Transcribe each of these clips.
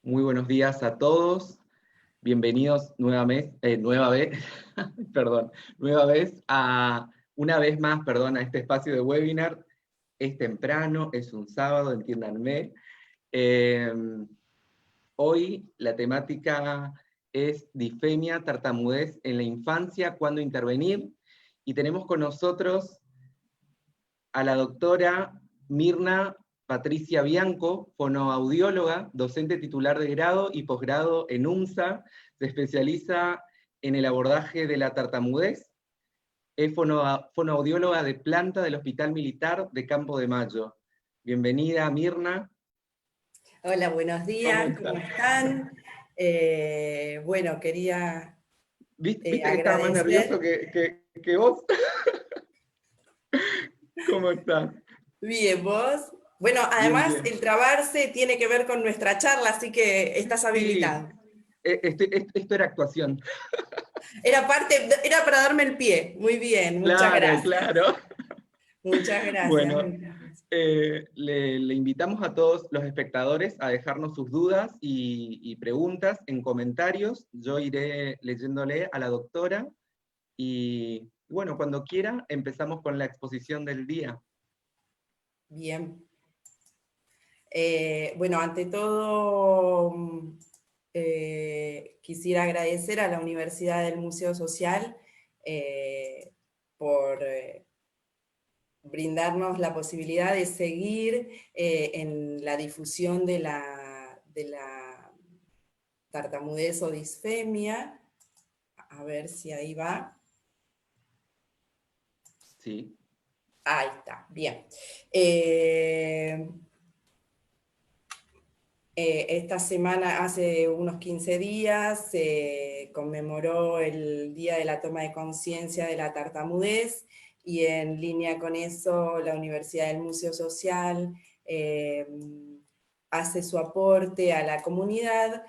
Muy buenos días a todos. Bienvenidos nueva vez, perdón, nueva vez una vez más, perdón, a este espacio de webinar. Es temprano, es un sábado, entiéndanme. Hoy la temática es disfemia, tartamudez en la infancia, cuándo intervenir. Y tenemos con nosotros a la doctora Mirna Patricia Bianco, fonoaudióloga, docente titular de grado y posgrado en UMSA, se especializa en el abordaje de la tartamudez, es fonoaudióloga de planta del Hospital Militar de Campo de Mayo. Bienvenida, Mirna. Hola, buenos días, ¿cómo están? Bueno, quería ¿Viste que estaba más nervioso agradecer. que vos? ¿Cómo estás? Bien, ¿vos? Bueno, Bien, además bien. el trabarse tiene que ver con nuestra charla, así que estás Sí, habilitado. esto era actuación. Era para darme el pie. Muy bien, muchas Claro, gracias. claro. Muchas gracias. Bueno, le invitamos a todos los espectadores a dejarnos sus dudas y preguntas en comentarios. Yo iré leyéndole a la doctora y bueno, cuando quiera empezamos con la exposición del día. Bien. Bueno, ante todo, quisiera agradecer a la Universidad del Museo Social por brindarnos la posibilidad de seguir en la difusión de la tartamudez o disfemia. A ver si ahí va. Sí. Ahí está, bien. Esta semana, hace unos 15 días, se conmemoró el Día de la Toma de Conciencia de la Tartamudez, y en línea con eso la Universidad del Museo Social hace su aporte a la comunidad,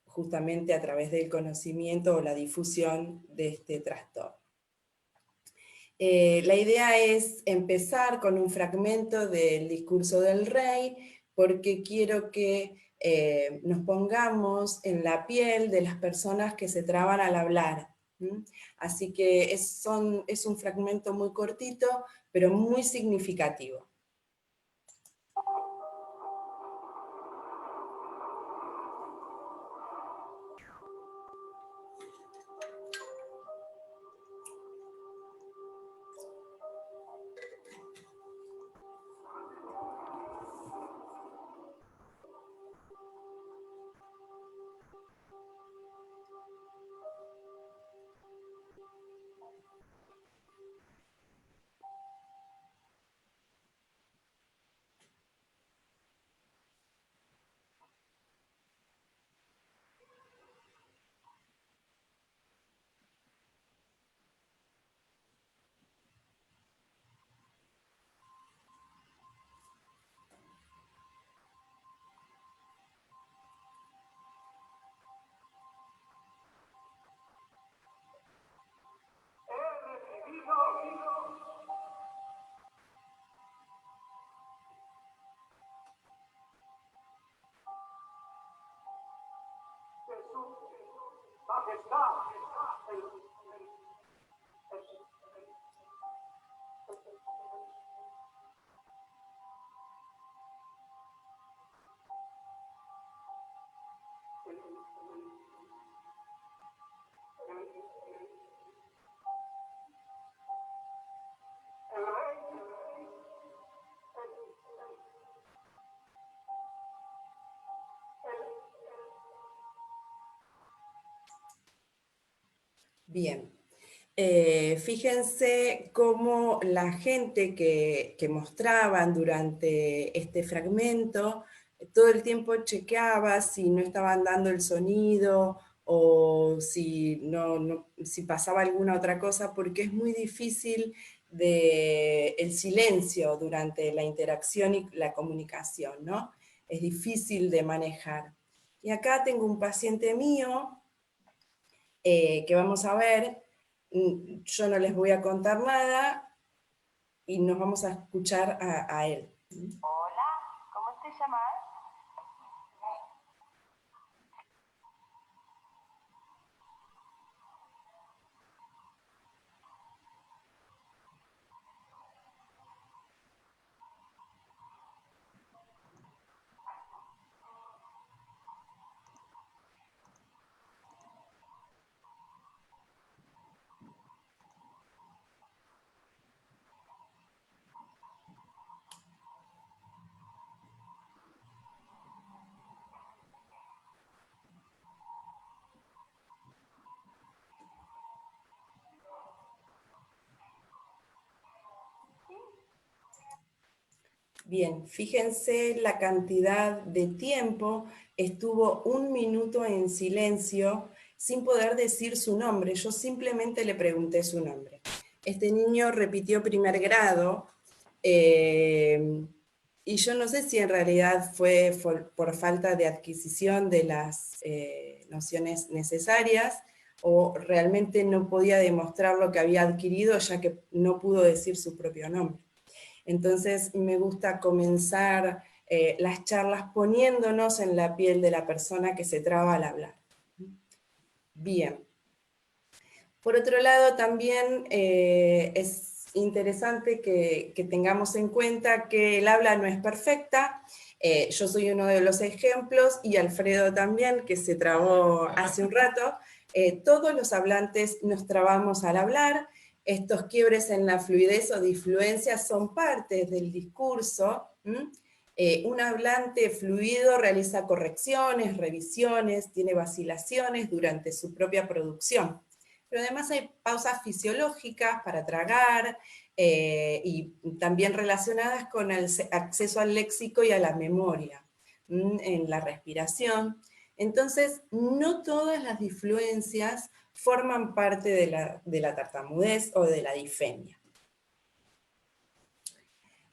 justamente a través del conocimiento o la difusión de este trastorno. La idea es empezar con un fragmento del discurso del rey, porque quiero que nos pongamos en la piel de las personas que se traban al hablar. Así que es un fragmento muy cortito, pero muy significativo. Bien. Fíjense cómo la gente que mostraban durante este fragmento todo el tiempo chequeaba si no estaban dando el sonido o si pasaba alguna otra cosa, porque es muy difícil el silencio durante la interacción y la comunicación, ¿no? Es difícil de manejar. Y acá tengo un paciente mío que vamos a ver. Yo no les voy a contar nada y nos vamos a escuchar a él. Hola, ¿cómo te llamas? Bien, fíjense la cantidad de tiempo, estuvo 1 minuto en silencio sin poder decir su nombre, yo simplemente le pregunté su nombre. Este niño repitió primer grado, y yo no sé si en realidad fue por falta de adquisición de las nociones necesarias, o realmente no podía demostrar lo que había adquirido, ya que no pudo decir su propio nombre. Entonces me gusta comenzar las charlas poniéndonos en la piel de la persona que se traba al hablar. Bien. Por otro lado, también es interesante que tengamos en cuenta que el habla no es perfecta. Yo soy uno de los ejemplos, y Alfredo también, que se trabó hace un rato. Todos los hablantes nos trabamos al hablar. Estos quiebres en la fluidez o disfluencia son parte del discurso. Un hablante fluido realiza correcciones, revisiones, tiene vacilaciones durante su propia producción. Pero además hay pausas fisiológicas para tragar, y también relacionadas con el acceso al léxico y a la memoria, en la respiración. Entonces, no todas las disfluencias forman parte de la tartamudez o de la disfemia.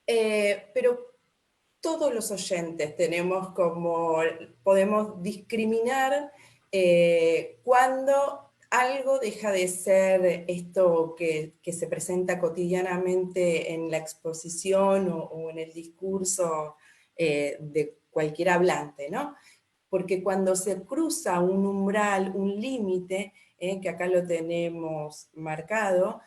Pero todos los oyentes podemos discriminar cuando algo deja de ser esto que se presenta cotidianamente en la exposición o en el discurso de cualquier hablante, ¿no? Porque cuando se cruza un umbral, un límite, que acá lo tenemos marcado,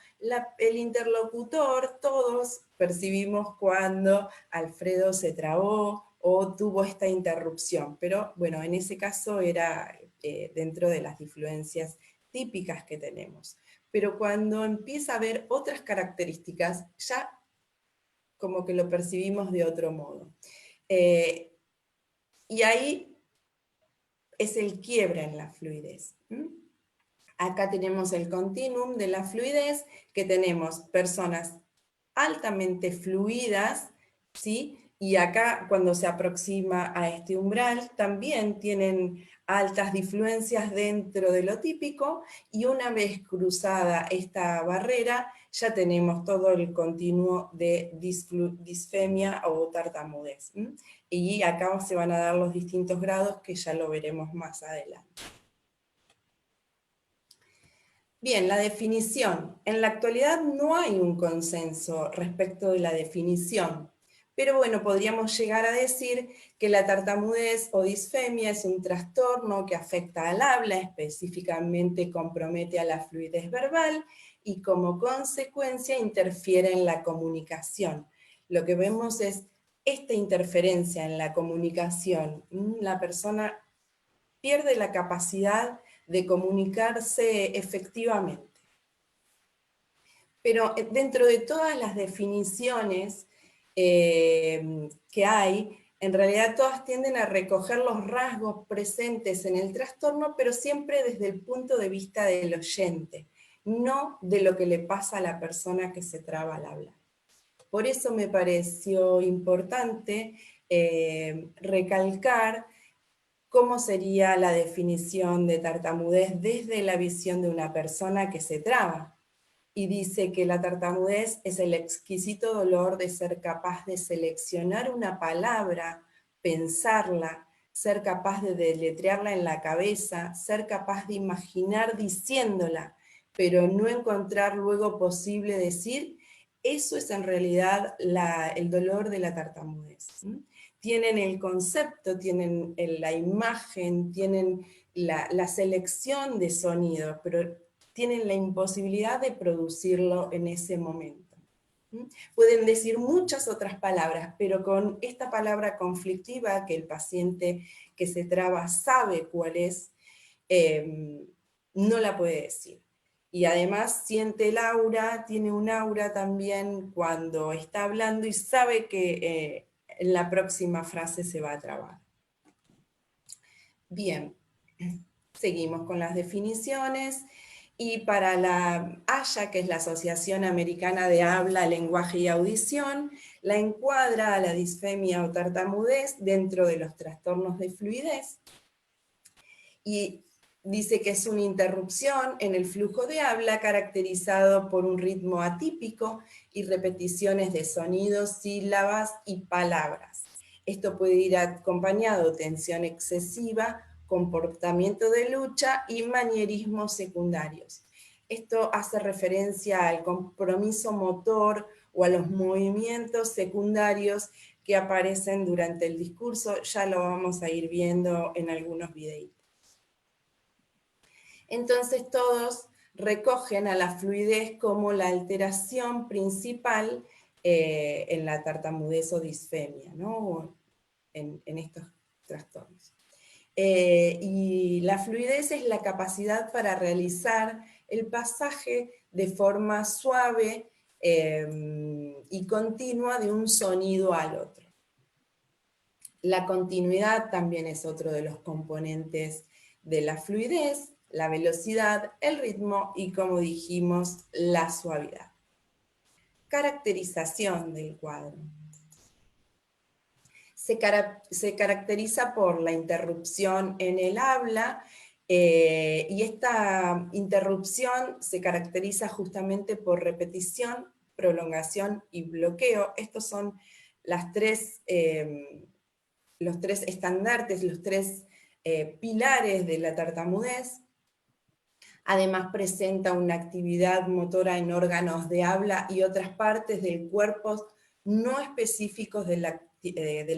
el interlocutor, todos percibimos cuando Alfredo se trabó o tuvo esta interrupción, pero bueno, en ese caso era dentro de las disfluencias típicas que tenemos. Pero cuando empieza a haber otras características, ya como que lo percibimos de otro modo. Y ahí es el quiebre en la fluidez. Acá tenemos el continuum de la fluidez, que tenemos personas altamente fluidas, ¿sí? Y acá, cuando se aproxima a este umbral, también tienen altas disfluencias dentro de lo típico, y una vez cruzada esta barrera, ya tenemos todo el continuo de disfemia o tartamudez. Y acá se van a dar los distintos grados, que ya lo veremos más adelante. Bien, la definición. En la actualidad no hay un consenso respecto de la definición, pero bueno, podríamos llegar a decir que la tartamudez o disfemia es un trastorno que afecta al habla, específicamente compromete a la fluidez verbal y como consecuencia interfiere en la comunicación. Lo que vemos es esta interferencia en la comunicación. La persona pierde la capacidad de comunicarse efectivamente. Pero dentro de todas las definiciones que hay, en realidad todas tienden a recoger los rasgos presentes en el trastorno, pero siempre desde el punto de vista del oyente, no de lo que le pasa a la persona que se traba al hablar. Por eso me pareció importante recalcar cómo sería la definición de tartamudez desde la visión de una persona que se traba. Y dice que la tartamudez es el exquisito dolor de ser capaz de seleccionar una palabra, pensarla, ser capaz de deletrearla en la cabeza, ser capaz de imaginar diciéndola, pero no encontrar luego posible decir. Eso es en realidad el dolor de la tartamudez. Tienen el concepto, tienen la imagen, tienen la selección de sonidos, pero tienen la imposibilidad de producirlo en ese momento. Pueden decir muchas otras palabras, pero con esta palabra conflictiva que el paciente que se traba sabe cuál es, no la puede decir. Y además siente el aura, tiene un aura también cuando está hablando y sabe que en la próxima frase se va a trabar. Bien, seguimos con las definiciones. Y para la AYA, que es la Asociación Americana de Habla, Lenguaje y Audición, la encuadra a la disfemia o tartamudez dentro de los trastornos de fluidez, y dice que es una interrupción en el flujo de habla caracterizado por un ritmo atípico y repeticiones de sonidos, sílabas y palabras. Esto puede ir acompañado de tensión excesiva, comportamiento de lucha y manierismos secundarios. Esto hace referencia al compromiso motor o a los movimientos secundarios que aparecen durante el discurso. Ya lo vamos a ir viendo en algunos videitos. Entonces todos recogen a la fluidez como la alteración principal en la tartamudez o disfemia, ¿no? en estos trastornos. Y la fluidez es la capacidad para realizar el pasaje de forma suave y continua de un sonido al otro. La continuidad también es otro de los componentes de la fluidez, la velocidad, el ritmo y, como dijimos, la suavidad. Caracterización del cuadro. Se caracteriza por la interrupción en el habla, y esta interrupción se caracteriza justamente por repetición, prolongación y bloqueo. Estos son los tres estandartes, los tres pilares de la tartamudez. Además presenta una actividad motora en órganos de habla y otras partes del cuerpo no específicos de la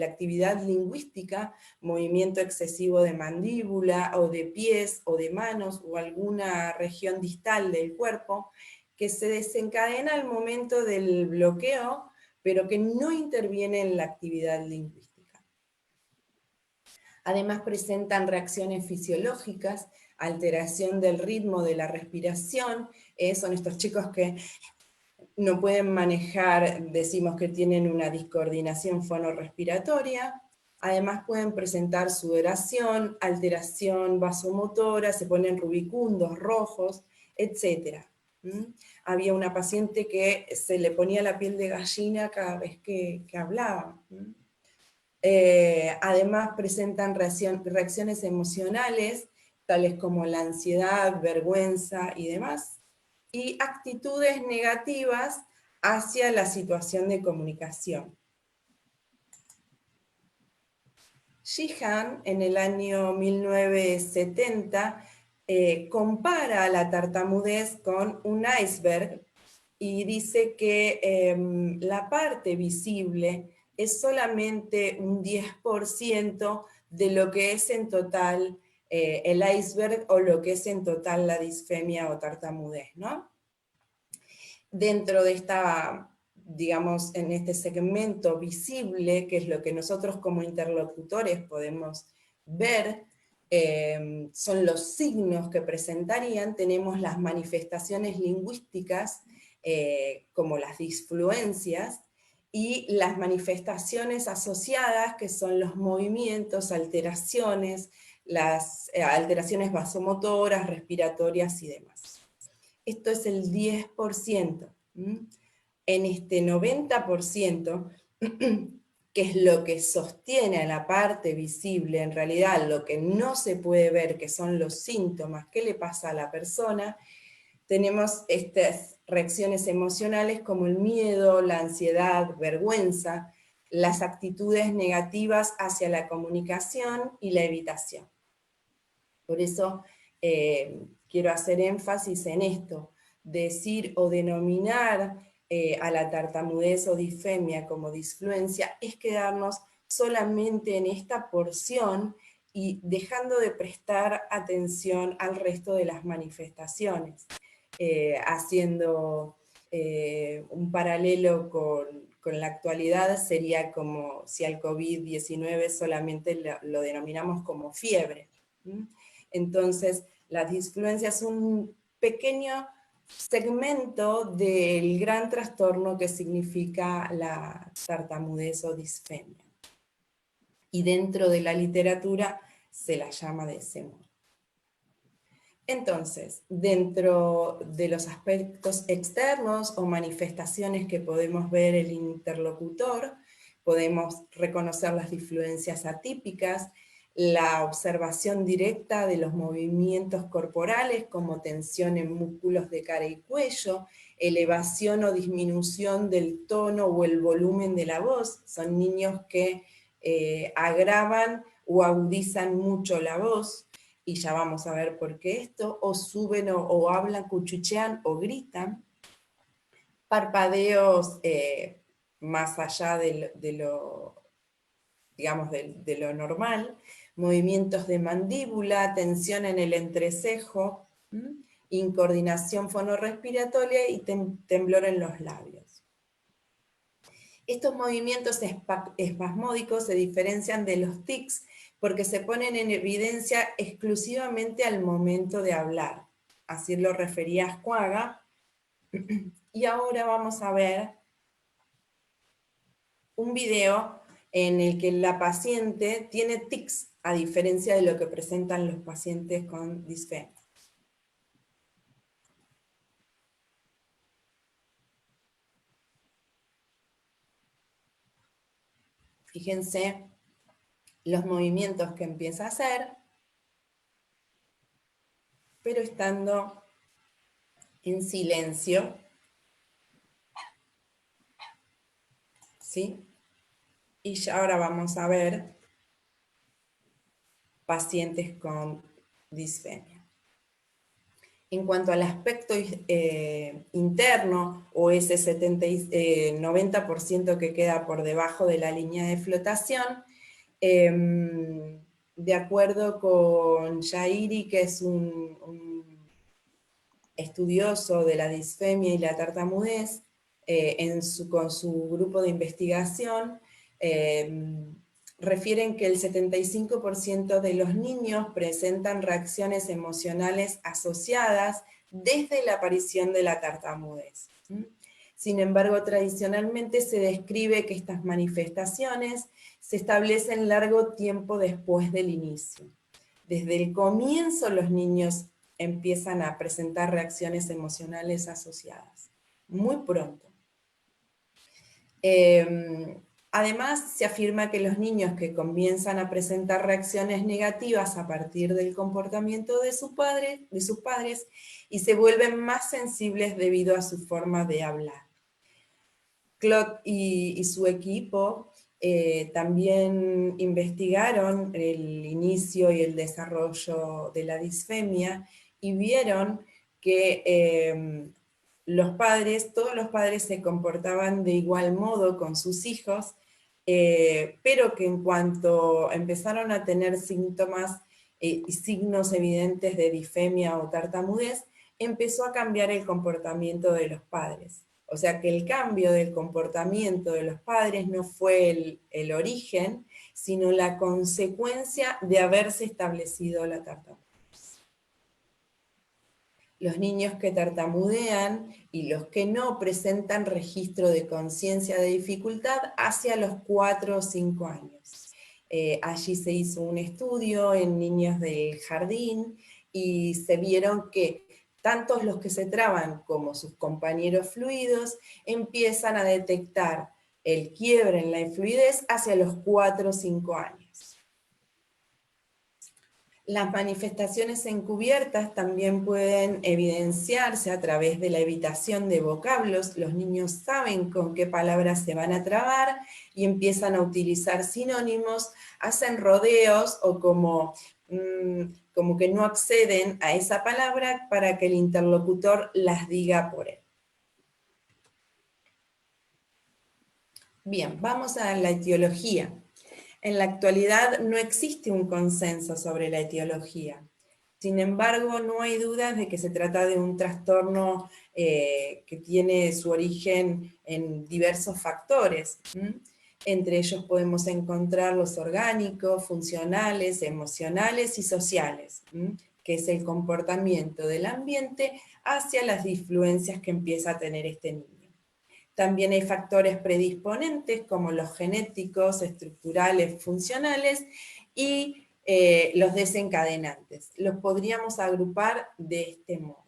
actividad lingüística, movimiento excesivo de mandíbula o de pies o de manos o alguna región distal del cuerpo que se desencadena al momento del bloqueo, pero que no interviene en la actividad lingüística. Además presentan reacciones fisiológicas, alteración del ritmo de la respiración, son estos chicos que no pueden manejar, decimos que tienen una discoordinación fonorrespiratoria. Además pueden presentar sudoración, alteración vasomotora, se ponen rubicundos, rojos, etc. Había una paciente que se le ponía la piel de gallina cada vez que hablaba. Además presentan reacciones emocionales, tales como la ansiedad, vergüenza y demás, y actitudes negativas hacia la situación de comunicación. Sheehan, en el año 1970, compara la tartamudez con un iceberg y dice que la parte visible es solamente un 10% de lo que es en total el iceberg o lo que es en total la disfemia o tartamudez, ¿no? Dentro de esta, digamos, en este segmento visible, que es lo que nosotros como interlocutores podemos ver, son los signos que presentarían, tenemos las manifestaciones lingüísticas, como las disfluencias, y las manifestaciones asociadas, que son los movimientos, alteraciones, las alteraciones vasomotoras, respiratorias y demás. Esto es el 10%. En este 90%, que es lo que sostiene a la parte visible, en realidad lo que no se puede ver, que son los síntomas, qué le pasa a la persona, tenemos estas reacciones emocionales como el miedo, la ansiedad, vergüenza, las actitudes negativas hacia la comunicación y la evitación. Por eso quiero hacer énfasis en esto, decir o denominar a la tartamudez o disfemia como disfluencia es quedarnos solamente en esta porción y dejando de prestar atención al resto de las manifestaciones. Haciendo un paralelo con la actualidad, sería como si al COVID-19 solamente lo denominamos como fiebre. Entonces, las disfluencias son un pequeño segmento del gran trastorno que significa la tartamudez o disfemia. Y dentro de la literatura se la llama de ese modo. Entonces, dentro de los aspectos externos o manifestaciones que podemos ver el interlocutor, podemos reconocer las disfluencias atípicas, la observación directa de los movimientos corporales como tensión en músculos de cara y cuello, elevación o disminución del tono o el volumen de la voz. Son niños que agravan o agudizan mucho la voz, y ya vamos a ver por qué esto, o suben o hablan, cuchuchean o gritan. Parpadeos más allá de lo, digamos, de lo normal, movimientos de mandíbula, tensión en el entrecejo, incoordinación fonorrespiratoria y temblor en los labios. Estos movimientos espasmódicos se diferencian de los tics porque se ponen en evidencia exclusivamente al momento de hablar. Así lo refería Ascuaga. Y ahora vamos a ver un video en el que la paciente tiene tics, a diferencia de lo que presentan los pacientes con disfemia. Fíjense los movimientos que empieza a hacer, pero estando en silencio, ¿sí? Y ya ahora vamos a ver pacientes con disfemia. En cuanto al aspecto interno, o ese 90% que queda por debajo de la línea de flotación, de acuerdo con Yairi, que es un estudioso de la disfemia y la tartamudez, con su grupo de investigación, refieren que el 75% de los niños presentan reacciones emocionales asociadas desde la aparición de la tartamudez. Sin embargo, tradicionalmente se describe que estas manifestaciones se establecen largo tiempo después del inicio. Desde el comienzo los niños empiezan a presentar reacciones emocionales asociadas, muy pronto. Además, se afirma que los niños que comienzan a presentar reacciones negativas a partir del comportamiento de sus padres y se vuelven más sensibles debido a su forma de hablar. Claude y su equipo también investigaron el inicio y el desarrollo de la disfemia y vieron que todos los padres se comportaban de igual modo con sus hijos, pero que en cuanto empezaron a tener síntomas y signos evidentes de disfemia o tartamudez, empezó a cambiar el comportamiento de los padres. O sea que el cambio del comportamiento de los padres no fue el origen, sino la consecuencia de haberse establecido la tartamudez. Los niños que tartamudean y los que no presentan registro de conciencia de dificultad hacia los 4 o 5 años. Allí se hizo un estudio en niños del jardín y se vieron que tanto los que se traban como sus compañeros fluidos empiezan a detectar el quiebre en la fluidez hacia los 4 o 5 años. Las manifestaciones encubiertas también pueden evidenciarse a través de la evitación de vocablos. Los niños saben con qué palabras se van a trabar y empiezan a utilizar sinónimos, hacen rodeos o como que no acceden a esa palabra para que el interlocutor las diga por él. Bien, vamos a la etiología. En la actualidad no existe un consenso sobre la etiología. Sin embargo, no hay dudas de que se trata de un trastorno que tiene su origen en diversos factores. Entre ellos podemos encontrar los orgánicos, funcionales, emocionales y sociales, que es el comportamiento del ambiente hacia las influencias que empieza a tener este niño. También hay factores predisponentes como los genéticos, estructurales, funcionales y los desencadenantes. Los podríamos agrupar de este modo.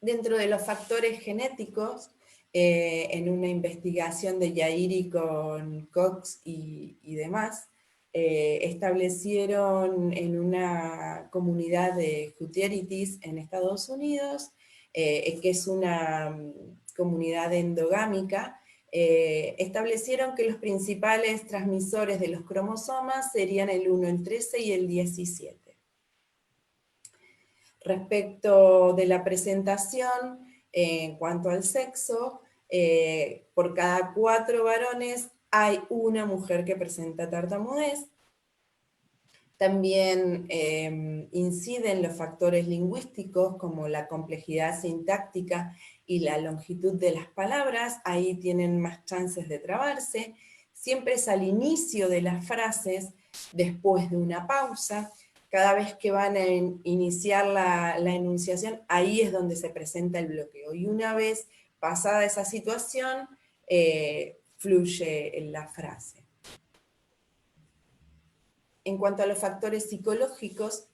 Dentro de los factores genéticos, en una investigación de Yairi con Cox y demás, establecieron en una comunidad de Hutterites en Estados Unidos, que es una comunidad endogámica, establecieron que los principales transmisores de los cromosomas serían el 1, el 13 y el 17. Respecto de la presentación, en cuanto al sexo, por cada 4 varones hay una mujer que presenta tartamudez. También inciden los factores lingüísticos como la complejidad sintáctica y la longitud de las palabras, ahí tienen más chances de trabarse. Siempre es al inicio de las frases, después de una pausa. Cada vez que van a iniciar la enunciación, ahí es donde se presenta el bloqueo. Y una vez pasada esa situación, fluye en la frase. En cuanto a los factores psicológicos,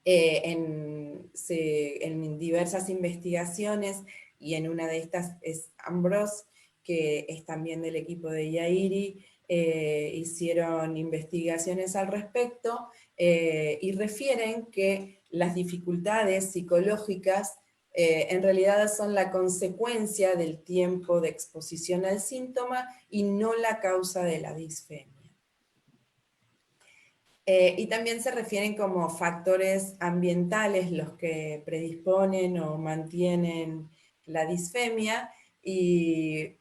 en diversas investigaciones, y en una de estas es Ambrose, que es también del equipo de Yairi, hicieron investigaciones al respecto, y refieren que las dificultades psicológicas en realidad son la consecuencia del tiempo de exposición al síntoma y no la causa de la disfemia. Y también se refieren como factores ambientales los que predisponen o mantienen la disfemia, y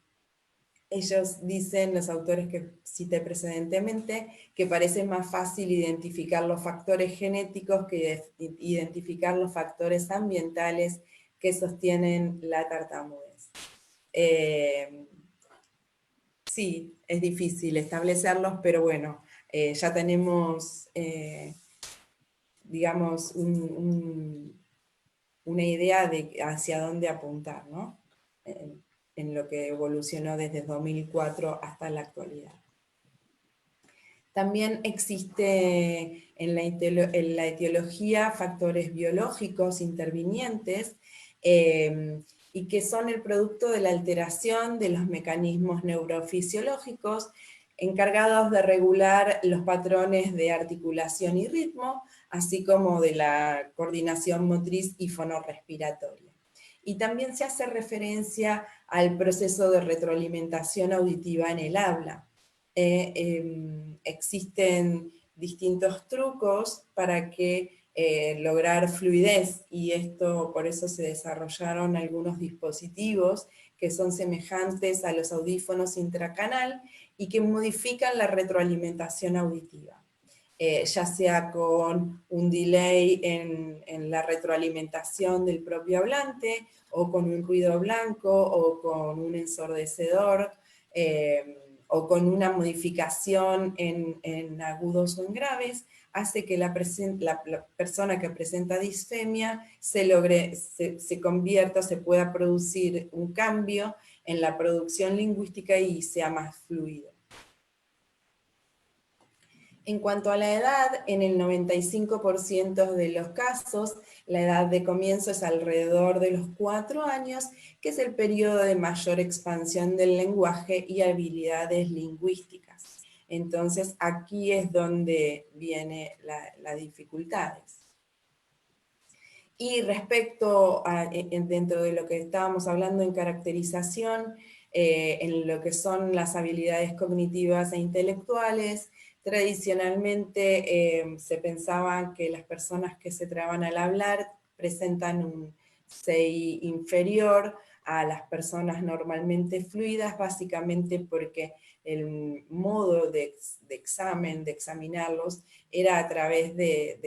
ellos dicen, los autores que cité precedentemente, que parece más fácil identificar los factores genéticos que identificar los factores ambientales que sostienen la tartamudez. Sí, es difícil establecerlos, pero bueno, ya tenemos, digamos, una idea de hacia dónde apuntar, ¿no? En lo que evolucionó desde 2004 hasta la actualidad. También existe en la etiología factores biológicos intervinientes, y que son el producto de la alteración de los mecanismos neurofisiológicos encargados de regular los patrones de articulación y ritmo, así como de la coordinación motriz y fonorrespiratoria. Y también se hace referencia al proceso de retroalimentación auditiva en el habla. Existen distintos trucos para lograr fluidez, y por eso se desarrollaron algunos dispositivos que son semejantes a los audífonos intracanal y que modifican la retroalimentación auditiva, ya sea con un delay en la retroalimentación del propio hablante, o con un ruido blanco, o con un ensordecedor, o con una modificación en agudos o en graves, hace que la persona que presenta disfemia se convierta, se pueda producir un cambio en la producción lingüística y sea más fluido. En cuanto a la edad, en el 95% de los casos, la edad de comienzo es alrededor de los 4 años, que es el periodo de mayor expansión del lenguaje y habilidades lingüísticas. Entonces, aquí es donde vienen las dificultades. Y respecto dentro de lo que estábamos hablando en caracterización, en lo que son las habilidades cognitivas e intelectuales, tradicionalmente se pensaba que las personas que se traban al hablar presentan un CI inferior a las personas normalmente fluidas, básicamente porque el modo de examen, de examinarlos, era a través de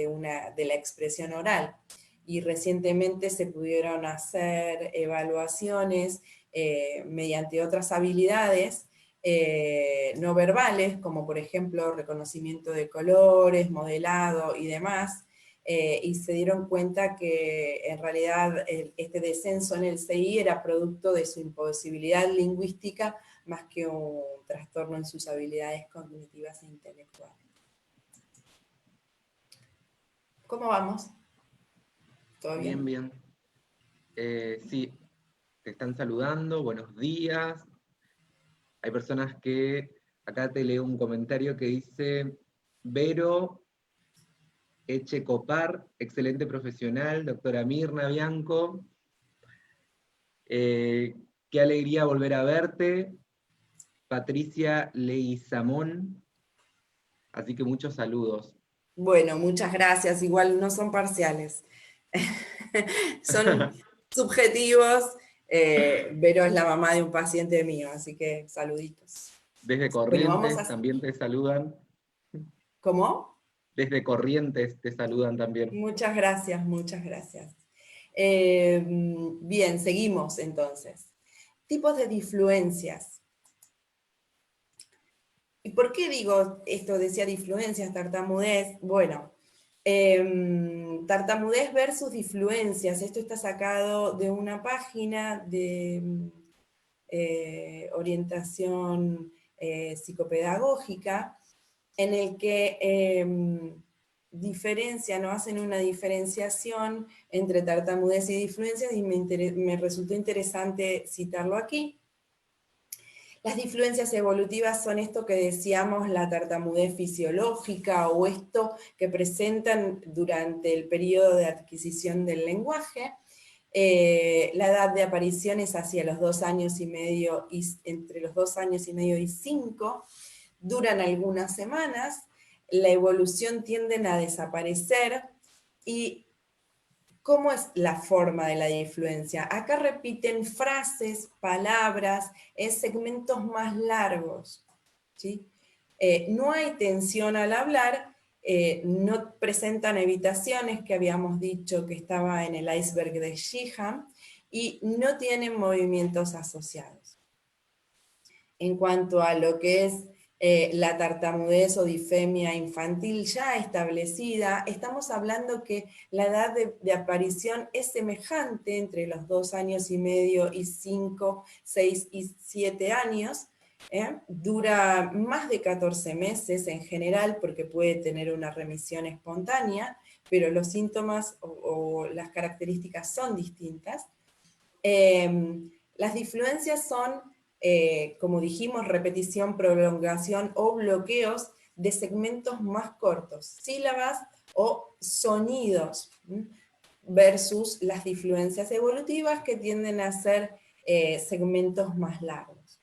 la expresión oral. Y recientemente se pudieron hacer evaluaciones mediante otras habilidades no verbales, como por ejemplo reconocimiento de colores, modelado y demás, y se dieron cuenta que en realidad este descenso en el CI era producto de su imposibilidad lingüística más que un trastorno en sus habilidades cognitivas e intelectuales. ¿Cómo vamos? ¿Todo bien? Bien, bien. Sí, te están saludando, buenos días. Hay personas que, acá te leo un comentario que dice, Vero Echecopar, excelente profesional, doctora Mirna Bianco, qué alegría volver a verte, Patricia Leizamón, así que muchos saludos. Bueno, muchas gracias. Igual no son parciales. Son subjetivos. Vero es la mamá de un paciente mío, así que saluditos. Desde Bueno, vamos Corrientes a... también te saludan. ¿Cómo? Desde Corrientes te saludan también. Muchas gracias, muchas gracias. Bien, seguimos entonces. Tipos de disfluencias. ¿Y por qué digo esto? Decía disfluencias, tartamudez. Bueno, tartamudez versus disfluencias. Esto está sacado de una página de orientación psicopedagógica, en el que diferencian o hacen una diferenciación entre tartamudez y disfluencias, y me resultó interesante citarlo aquí. Las disfluencias evolutivas son esto que decíamos, la tartamudez fisiológica, o esto que presentan durante el periodo de adquisición del lenguaje. La edad de aparición es hacia los 2 años y medio, y entre los 2 años y medio y 5, duran algunas semanas, la evolución tienden a desaparecer. ¿Y cómo es la forma de la disfluencia? Acá repiten frases, palabras, en segmentos más largos, ¿sí? No hay tensión al hablar, no presentan evitaciones, que habíamos dicho que estaba en el iceberg de Sheehan, y no tienen movimientos asociados. En cuanto a lo que es la tartamudez o disfemia infantil ya establecida, estamos hablando que la edad de aparición es semejante entre los 2 años y medio y 5, 6 y 7 años. Dura más de 14 meses en general, porque puede tener una remisión espontánea, pero los síntomas o las características son distintas. Las disfluencias son, como dijimos, repetición, prolongación o bloqueos de segmentos más cortos, sílabas o sonidos, versus las disfluencias evolutivas, que tienden a ser segmentos más largos.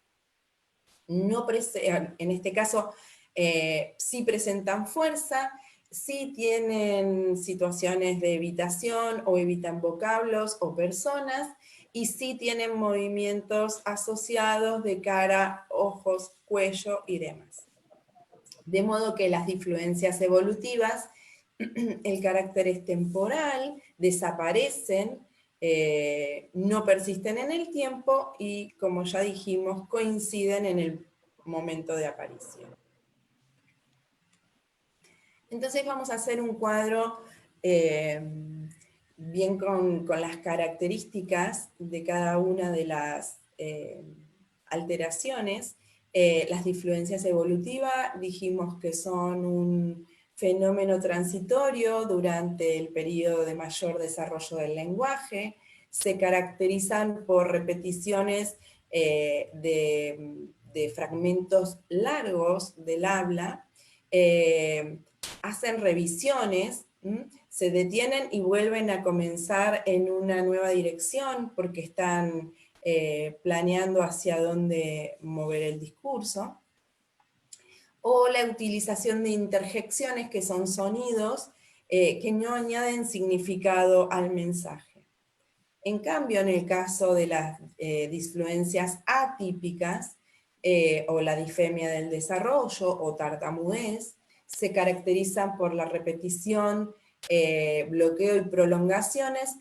No en este caso, sí presentan fuerza, sí tienen situaciones de evitación o evitan vocablos o personas, y sí tienen movimientos asociados de cara, ojos, cuello y demás. De modo que las disfluencias evolutivas, el carácter es temporal, desaparecen, no persisten en el tiempo y, como ya dijimos, coinciden en el momento de aparición. Entonces vamos a hacer un cuadro bien con las características de cada una de las alteraciones. Las disfluencias evolutivas dijimos que son un fenómeno transitorio durante el periodo de mayor desarrollo del lenguaje, se caracterizan por repeticiones de fragmentos largos del habla, hacen revisiones, se detienen y vuelven a comenzar en una nueva dirección porque están planeando hacia dónde mover el discurso, o la utilización de interjecciones, que son sonidos que no añaden significado al mensaje. En cambio, en el caso de las disfluencias atípicas, o la disfemia del desarrollo o tartamudez, se caracterizan por la repetición, bloqueo y prolongaciones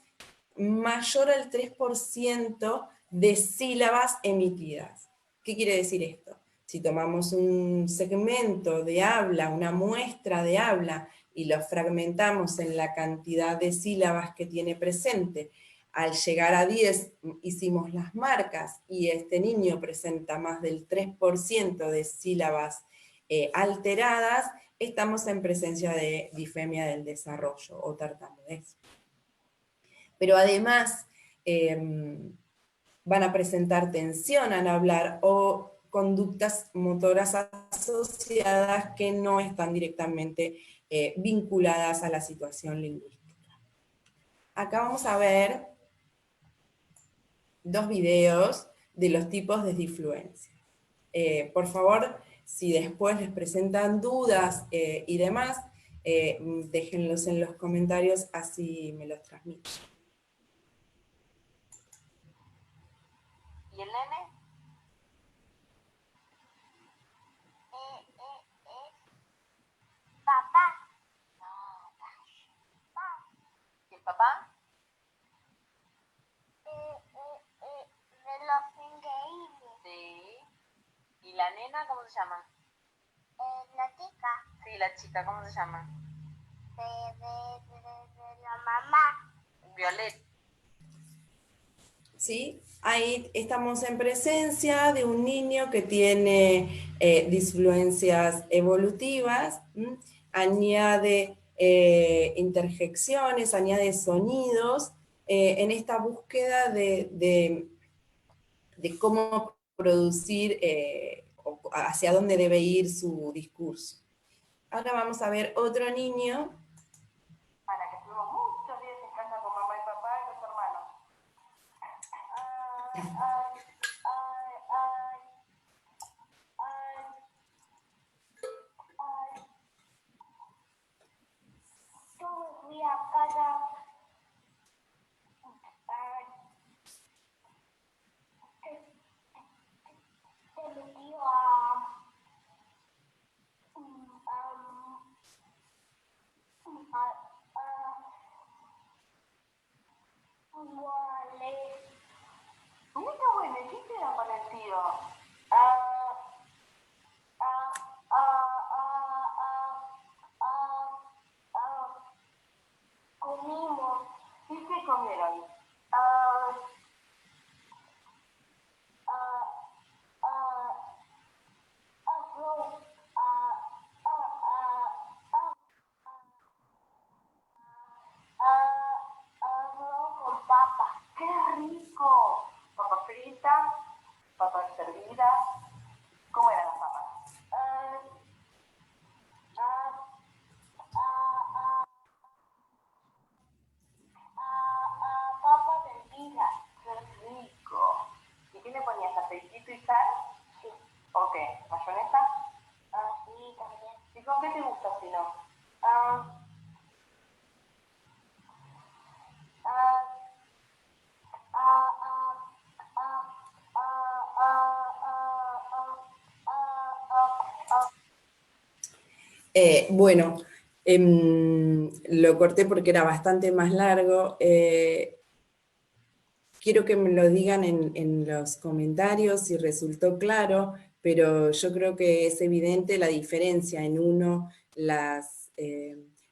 mayor al 3% de sílabas emitidas. ¿Qué quiere decir esto? Si tomamos un segmento de habla, una muestra de habla, y lo fragmentamos en la cantidad de sílabas que tiene presente, al llegar a 10 hicimos las marcas y este niño presenta más del 3% de sílabas alteradas, estamos en presencia de disfemia del desarrollo o tartamudez. Pero además van a presentar tensión al hablar o conductas motoras asociadas que no están directamente vinculadas a la situación lingüística. Acá vamos a ver 2 videos de los tipos de disfluencia. Por favor, si después les presentan dudas y demás, déjenlos en los comentarios, así me los transmito. ¿Y el nene? Papá. No, ¿y el papá? Reloj increíble. Sí. ¿Y la nena cómo se llama? La chica. Sí, la chica, ¿cómo se llama? De la mamá. Violet. ¿Sí? Ahí estamos en presencia de un niño que tiene disfluencias evolutivas, añade interjecciones, añade sonidos en esta búsqueda de cómo producir o hacia dónde debe ir su discurso. Ahora vamos a ver otro niño. Para que estuvimos muchos días en casa con mamá y papá y los hermanos. Yo me fui a casa de mi tío Mira qué bueno, ¿qué hicieron con el tío? comimos ¿Y qué comieron? arroz, arroz con papa. ¡Qué rico! Papas fritas, papas hervidas. ¿Cómo eran las papas? Papas hervidas. ¡Qué rico! ¿Y qué le ponías? ¿Aceitito y sal? Sí. ¿O qué? ¿Mayonesa? Sí, también. ¿Y con qué te gusta si no? Bueno, lo corté porque era bastante más largo. Quiero que me lo digan en los comentarios si resultó claro, pero yo creo que es evidente la diferencia. En uno, las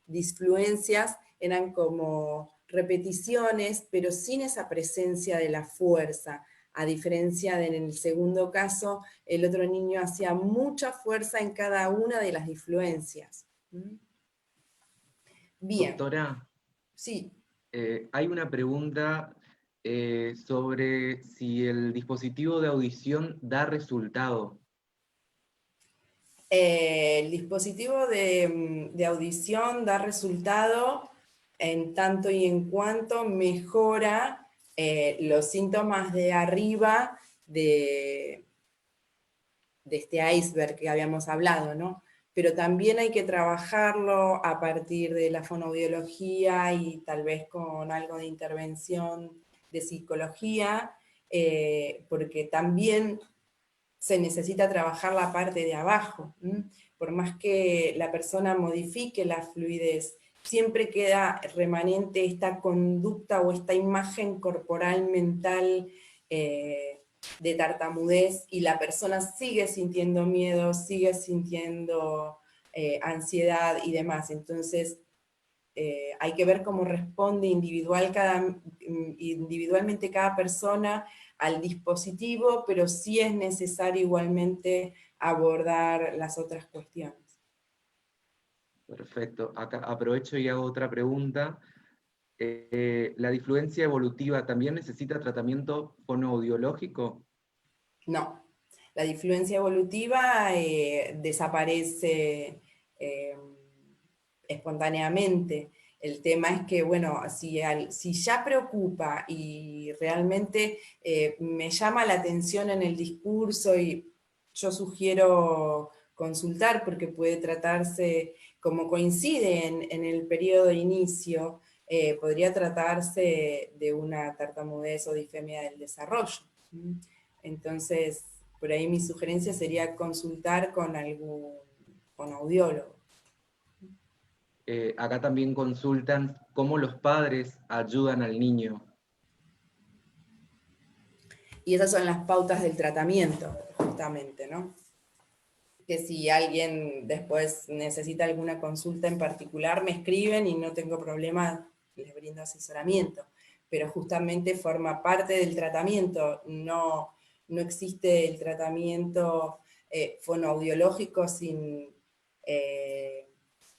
disfluencias eran como repeticiones, pero sin esa presencia de la fuerza. A diferencia de en el segundo caso, el otro niño hacía mucha fuerza en cada una de las disfluencias. Bien. Doctora, Sí. hay una pregunta sobre si el dispositivo de audición da resultado. El dispositivo de audición da resultado en tanto y en cuanto mejora los síntomas de arriba de este iceberg que habíamos hablado, ¿no? Pero también hay que trabajarlo a partir de la fonoaudiología y tal vez con algo de intervención de psicología, porque también se necesita trabajar la parte de abajo. Por más que la persona modifique la fluidez, siempre queda remanente esta conducta o esta imagen corporal mental de tartamudez y la persona sigue sintiendo miedo, sigue sintiendo ansiedad y demás. Entonces, hay que ver cómo responde individualmente cada persona al dispositivo, pero sí es necesario igualmente abordar las otras cuestiones. Perfecto. Acá aprovecho y hago otra pregunta. ¿La disfluencia evolutiva también necesita tratamiento fonoaudiológico? No, la disfluencia evolutiva desaparece espontáneamente. El tema es que, bueno, si ya preocupa y realmente me llama la atención en el discurso, y yo sugiero consultar porque puede tratarse, como coincide en el periodo de inicio, podría tratarse de una tartamudez o disfemia del desarrollo. Entonces, por ahí mi sugerencia sería consultar con audiólogo. Acá también consultan cómo los padres ayudan al niño. Y esas son las pautas del tratamiento, justamente, ¿no? Que si alguien después necesita alguna consulta en particular, me escriben y no tengo problema, les brindo asesoramiento. Pero justamente forma parte del tratamiento, no existe el tratamiento fonoaudiológico sin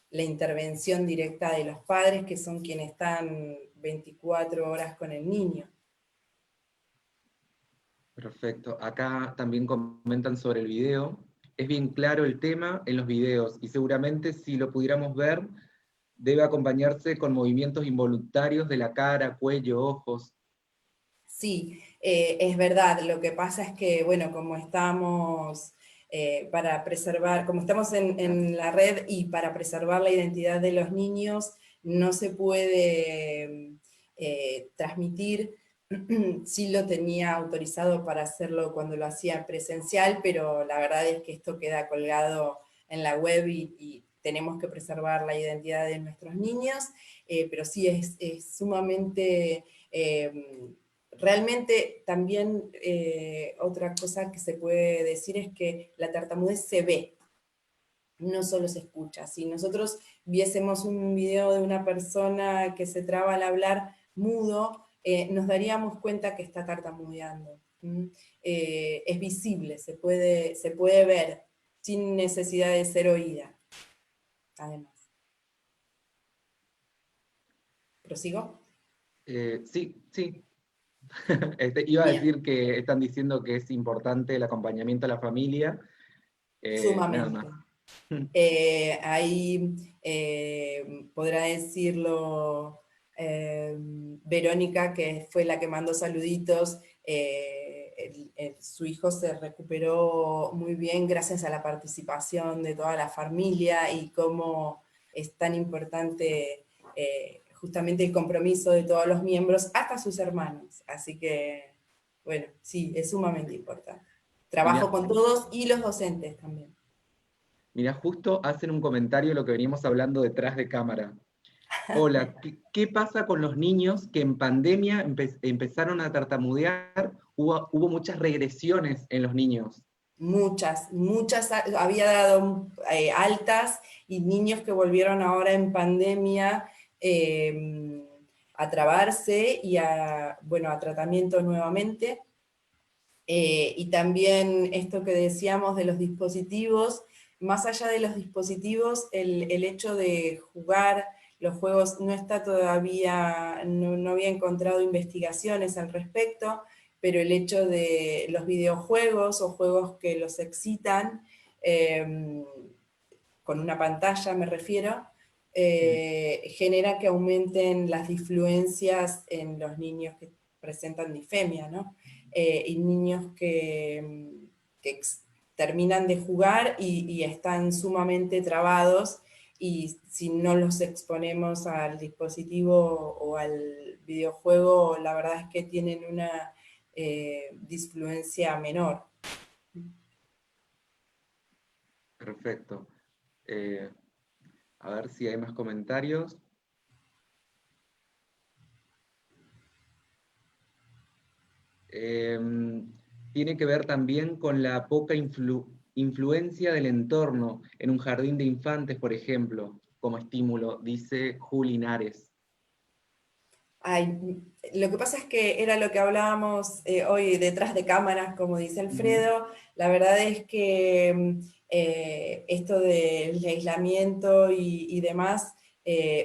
la intervención directa de los padres, que son quienes están 24 horas con el niño. Perfecto. Acá también comentan sobre el video. Es bien claro el tema en los videos y seguramente si lo pudiéramos ver, debe acompañarse con movimientos involuntarios de la cara, cuello, ojos. Sí, es verdad. Lo que pasa es que, bueno, como estamos para preservar, como estamos en la red y para preservar la identidad de los niños, no se puede transmitir. Sí lo tenía autorizado para hacerlo cuando lo hacía presencial, pero la verdad es que esto queda colgado en la web y tenemos que preservar la identidad de nuestros niños, pero sí es sumamente... realmente también otra cosa que se puede decir es que la tartamudez se ve, no solo se escucha. Si nosotros viésemos un video de una persona que se traba al hablar mudo, nos daríamos cuenta que está tartamudeando. Es visible, se puede ver sin necesidad de ser oída, además. ¿Prosigo? Sí, sí. Iba a Bien, decir que están diciendo que es importante el acompañamiento a la familia. Nada más. sumamente. Ahí podrá decirlo Verónica, que fue la que mandó saluditos. Su hijo se recuperó muy bien gracias a la participación de toda la familia y cómo es tan importante justamente el compromiso de todos los miembros, hasta sus hermanos. Así que, bueno, sí, es sumamente importante. Trabajo Mira, con todos y los docentes también. mira, justo hacen un comentario de lo que veníamos hablando detrás de cámara. Hola, ¿qué pasa con los niños que en pandemia empezaron a tartamudear? Hubo muchas regresiones en los niños. Muchas, había dado altas, y niños que volvieron ahora en pandemia a trabarse y a tratamiento nuevamente. Y también esto que decíamos de los dispositivos, más allá de los dispositivos, el hecho de jugar los juegos no está todavía, no había encontrado investigaciones al respecto, pero el hecho de los videojuegos o juegos que los excitan, con una pantalla me refiero, genera que aumenten las disfluencias en los niños que presentan disfemia, ¿no? Y niños que terminan de jugar y están sumamente trabados, y si no los exponemos al dispositivo o al videojuego, la verdad es que tienen una disfluencia menor. Perfecto. Eh, a ver si hay más comentarios. Tiene que ver también con la poca influencia del entorno en un jardín de infantes, por ejemplo, como estímulo, dice Juli Linares. Ay, lo que pasa es que era lo que hablábamos hoy detrás de cámaras, como dice Alfredo. La verdad es que esto del aislamiento y demás,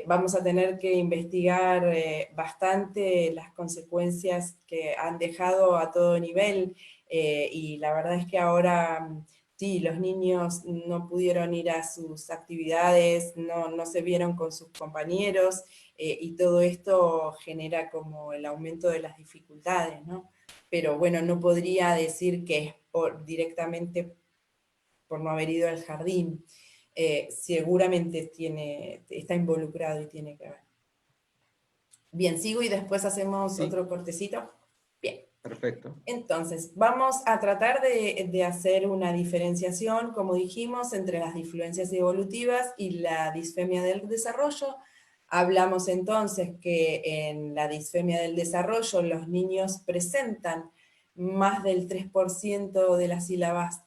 vamos a tener que investigar bastante las consecuencias que han dejado a todo nivel, y la verdad es que ahora sí, los niños no pudieron ir a sus actividades, no se vieron con sus compañeros, y todo esto genera como el aumento de las dificultades, ¿no? Pero bueno, no podría decir que es directamente por no haber ido al jardín. Seguramente está involucrado y tiene que ver. Bien, sigo y después hacemos otro cortecito. Bien. Perfecto. Entonces, vamos a tratar de hacer una diferenciación, como dijimos, entre las disfluencias evolutivas y la disfemia del desarrollo. Hablamos entonces que en la disfemia del desarrollo los niños presentan más del 3% de las sílabas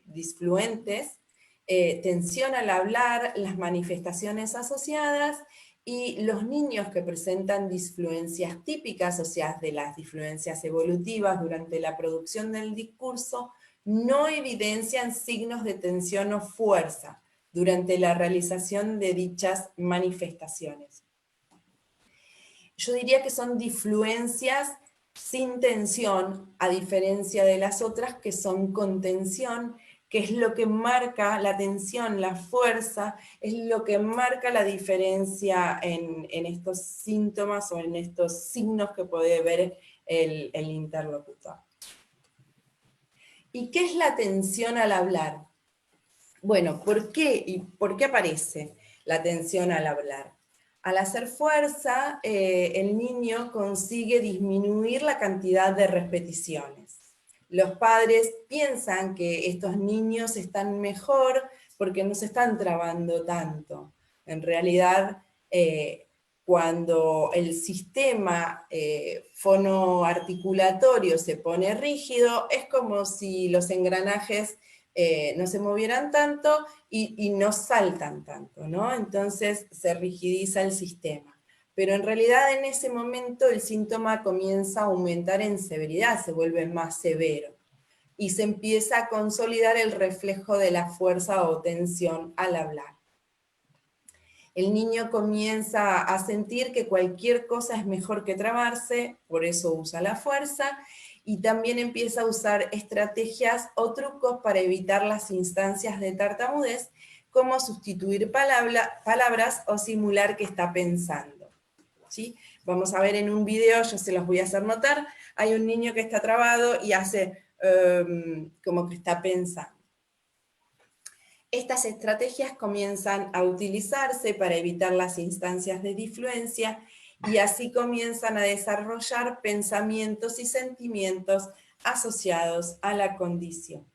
disfluentes, tensión al hablar, las manifestaciones asociadas, y los niños que presentan disfluencias típicas, o sea, de las disfluencias evolutivas durante la producción del discurso, no evidencian signos de tensión o fuerza durante la realización de dichas manifestaciones. Yo diría que son disfluencias sin tensión, a diferencia de las otras que son con tensión, que es lo que marca la tensión, la fuerza, es lo que marca la diferencia en estos síntomas o en estos signos que puede ver el interlocutor. ¿Y qué es la tensión al hablar? Bueno, ¿por qué aparece la tensión al hablar? Al hacer fuerza, el niño consigue disminuir la cantidad de repeticiones. Los padres piensan que estos niños están mejor porque no se están trabando tanto. En realidad, cuando el sistema fonoarticulatorio se pone rígido, es como si los engranajes no se movieran tanto y no saltan tanto, ¿no? Entonces se rigidiza el sistema. Pero en realidad en ese momento el síntoma comienza a aumentar en severidad, se vuelve más severo. Y se empieza a consolidar el reflejo de la fuerza o tensión al hablar. El niño comienza a sentir que cualquier cosa es mejor que trabarse, por eso usa la fuerza, y también empieza a usar estrategias o trucos para evitar las instancias de tartamudez, como sustituir palabras o simular que está pensando. ¿Sí? Vamos a ver en un video, yo se los voy a hacer notar, hay un niño que está trabado y hace como que está pensando. Estas estrategias comienzan a utilizarse para evitar las instancias de disfluencia y así comienzan a desarrollar pensamientos y sentimientos asociados a la condición.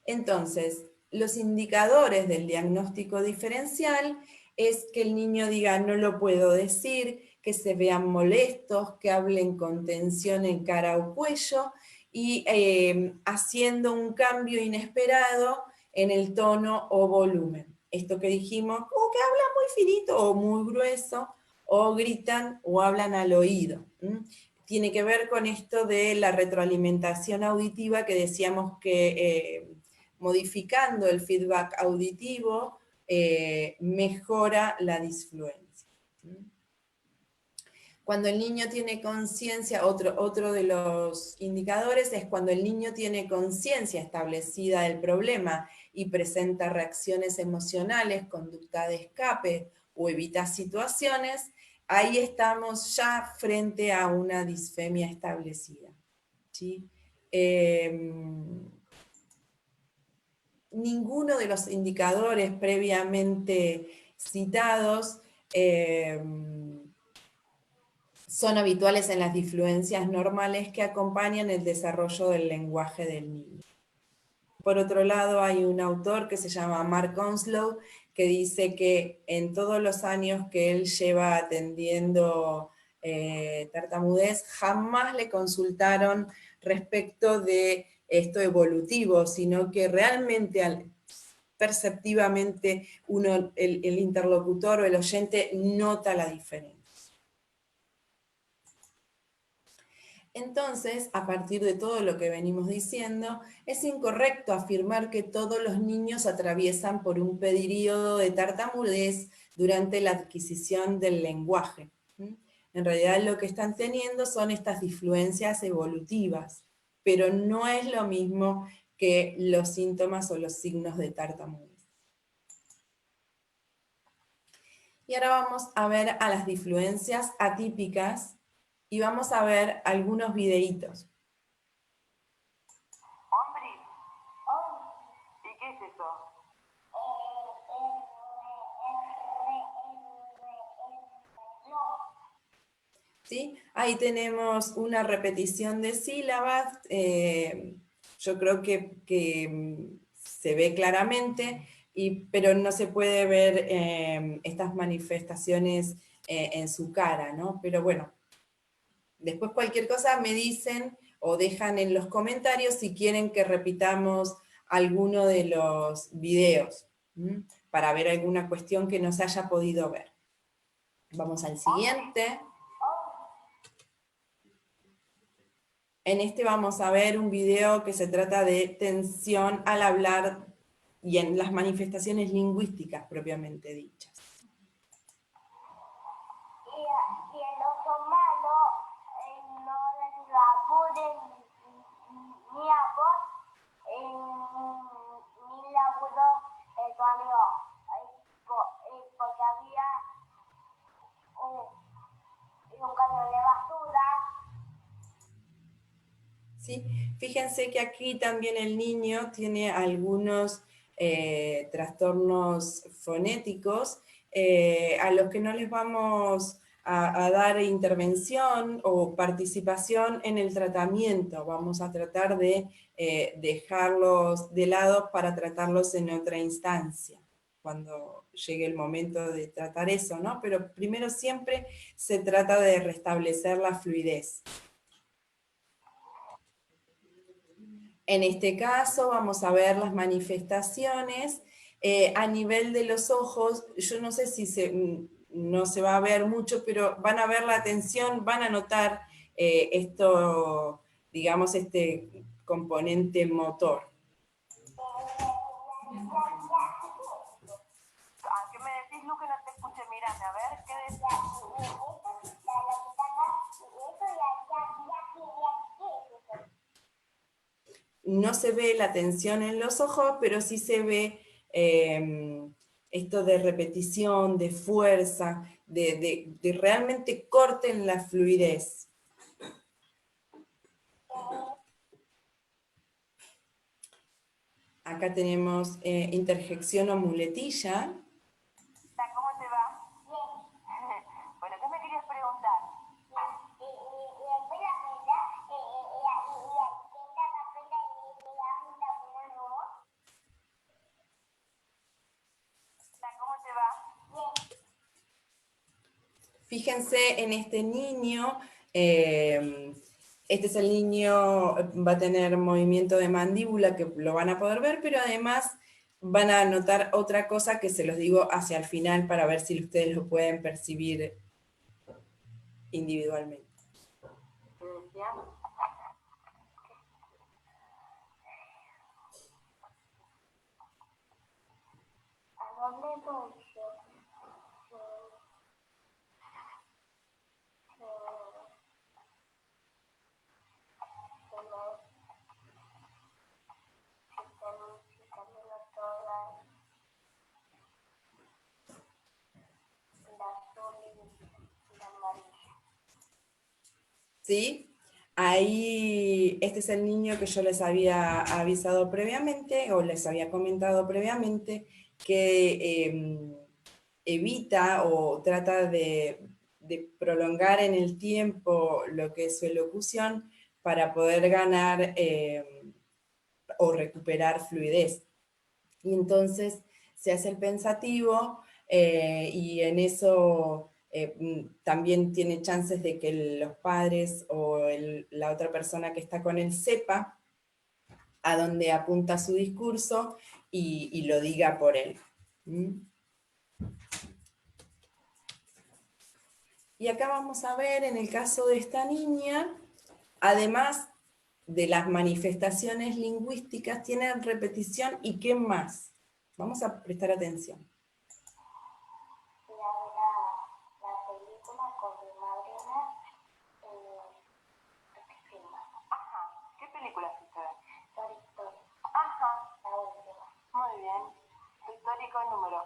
Entonces, los indicadores del diagnóstico diferencial es que el niño diga no lo puedo decir, que se vean molestos, que hablen con tensión en cara o cuello, y haciendo un cambio inesperado en el tono o volumen. Esto que dijimos, como que hablan muy finito o muy grueso, o gritan o hablan al oído. Tiene que ver con esto de la retroalimentación auditiva que decíamos que modificando el feedback auditivo mejora la disfluencia. Cuando el niño tiene conciencia, otro de los indicadores es cuando el niño tiene conciencia establecida del problema y presenta reacciones emocionales, conducta de escape o evita situaciones, ahí estamos ya frente a una disfemia establecida. ¿Sí? Ninguno de los indicadores previamente citados son habituales en las disfluencias normales que acompañan el desarrollo del lenguaje del niño. Por otro lado, hay un autor que se llama Mark Onslow, que dice que en todos los años que él lleva atendiendo tartamudez, jamás le consultaron respecto de esto evolutivo, sino que realmente perceptivamente el interlocutor o el oyente nota la diferencia. Entonces, a partir de todo lo que venimos diciendo, es incorrecto afirmar que todos los niños atraviesan por un periodo de tartamudez durante la adquisición del lenguaje. En realidad lo que están teniendo son estas disfluencias evolutivas, pero no es lo mismo que los síntomas o los signos de tartamudez. Y ahora vamos a ver a las disfluencias atípicas y vamos a ver algunos videitos. Hombre, ¿y qué es eso? ¿Sí? Ahí tenemos una repetición de sílabas, yo creo que se ve claramente, pero no se puede ver estas manifestaciones en su cara, ¿no? Pero bueno, después cualquier cosa me dicen o dejan en los comentarios si quieren que repitamos alguno de los videos, para ver alguna cuestión que no se haya podido ver. Vamos al siguiente. En este vamos a ver un video que se trata de tensión al hablar y en las manifestaciones lingüísticas propiamente dichas. Y el oso malo no le labure ni a vos ni laburo el barrio porque había un camión de basura. ¿Sí? Fíjense que aquí también el niño tiene algunos trastornos fonéticos a los que no les vamos a dar intervención o participación en el tratamiento. Vamos a tratar de dejarlos de lado para tratarlos en otra instancia, cuando llegue el momento de tratar eso, ¿no? Pero primero siempre se trata de restablecer la fluidez. En este caso vamos a ver las manifestaciones a nivel de los ojos. Yo no sé si no se va a ver mucho, pero van a ver la atención, van a notar esto, digamos, este componente motor. ¿A qué me decís, Lu, que no te escuché? Mírame, a ver, ¿qué decís? No se ve la tensión en los ojos, pero sí se ve esto de repetición, de fuerza, de realmente corte en la fluidez. Acá tenemos interjección o muletilla. ¿Cómo te va? Bueno, ¿qué me querías preguntar? ¿Cómo te va? Fíjense en este niño, este es el niño, va a tener movimiento de mandíbula que lo van a poder ver, pero además van a notar otra cosa que se los digo hacia el final para ver si ustedes lo pueden percibir individualmente. ¿Qué decía? ¿A dónde voy? ¿Sí? Ahí, este es el niño que yo les había avisado previamente, o les había comentado previamente, que evita o trata de prolongar en el tiempo lo que es su elocución para poder ganar o recuperar fluidez. Y entonces se hace el pensativo y en eso también tiene chances de que los padres o la otra persona que está con él sepa a dónde apunta su discurso y lo diga por él. ¿Mm? Y acá vamos a ver, en el caso de esta niña, además de las manifestaciones lingüísticas, tienen repetición y ¿qué más? Vamos a prestar atención. Fui a ver la película con mi madrina, Ajá. ¿Qué película fuiste a ver? Toy Story, Ajá. la última, Muy bien. Tu histórico número.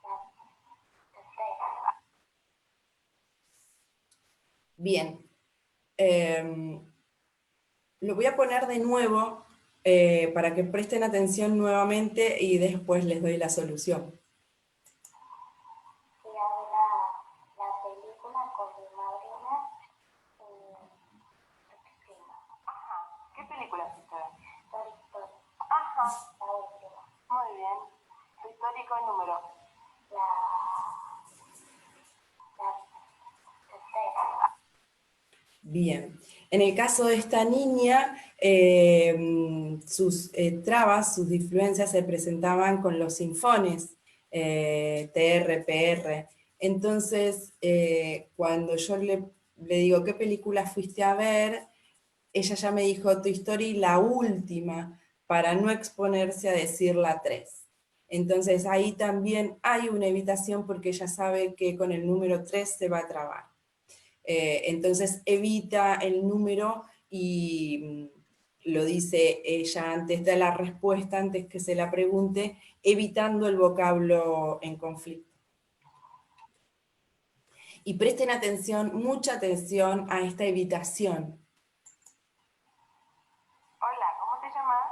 la tercera. Bien. Lo voy a poner de nuevo para que presten atención nuevamente y después les doy la solución. Fui a ver la película con mi madrina, Ajá. ¿Qué película fuiste a ver? Toy Story, Ajá. la última, Muy bien. Tu histórico número. la tercera. Bien. En el caso de esta niña, sus trabas, sus disfluencias se presentaban con los sinfones, TR, PR. Entonces, cuando yo le digo, ¿qué película fuiste a ver?, ella ya me dijo Toy Story la última, para no exponerse a decir la 3. Entonces ahí también hay una evitación porque ella sabe que con el número 3 se va a trabar. Entonces evita el número y lo dice ella antes de la respuesta, antes que se la pregunte, evitando el vocablo en conflicto. Y presten atención, mucha atención a esta evitación. Hola, ¿cómo te llamas?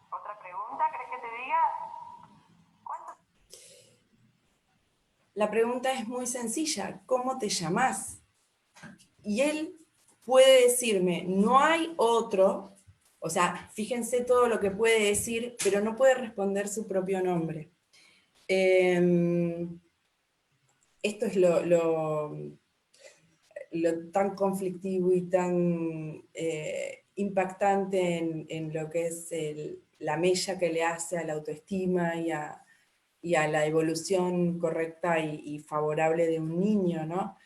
¿Otra pregunta? ¿Crees que te diga? ¿Cuánto? La pregunta es muy sencilla, ¿cómo te llamas? Y él puede decirme, no hay otro, o sea, fíjense todo lo que puede decir, pero no puede responder su propio nombre. Esto es lo tan conflictivo y tan impactante en lo que es la mella que le hace a la autoestima y a la evolución correcta y favorable de un niño, ¿no?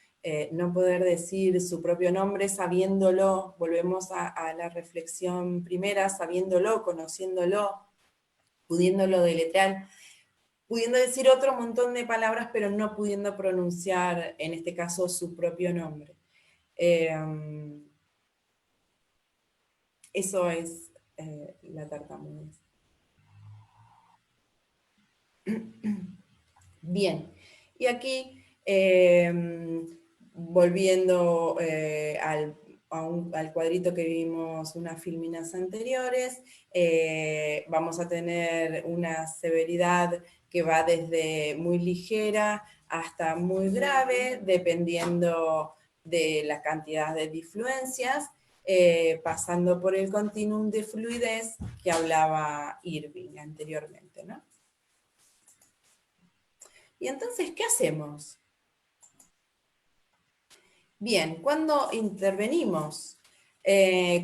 No poder decir su propio nombre sabiéndolo, volvemos a la reflexión primera, sabiéndolo, conociéndolo, pudiéndolo deletrear, pudiendo decir otro montón de palabras, pero no pudiendo pronunciar, en este caso, su propio nombre. Eso es la tartamudez. Bien, y aquí, volviendo al cuadrito que vimos unas filminas anteriores, vamos a tener una severidad que va desde muy ligera hasta muy grave, dependiendo de la cantidad de disfluencias, pasando por el continuum de fluidez que hablaba Irving anteriormente, ¿no? Y entonces, ¿qué hacemos? Bien, ¿cuándo intervenimos?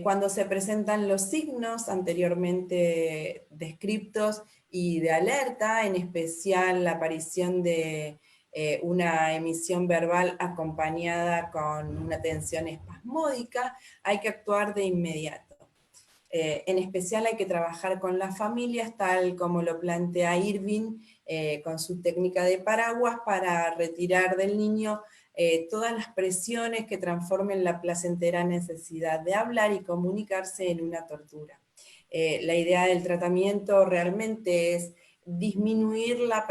Cuando se presentan los signos anteriormente descriptos y de alerta, en especial la aparición de una emisión verbal acompañada con una tensión espasmódica, hay que actuar de inmediato. En especial hay que trabajar con las familias, tal como lo plantea Irving, con su técnica de paraguas, para retirar del niño todas las presiones que transformen la placentera necesidad de hablar y comunicarse en una tortura. La idea del tratamiento realmente es disminuir la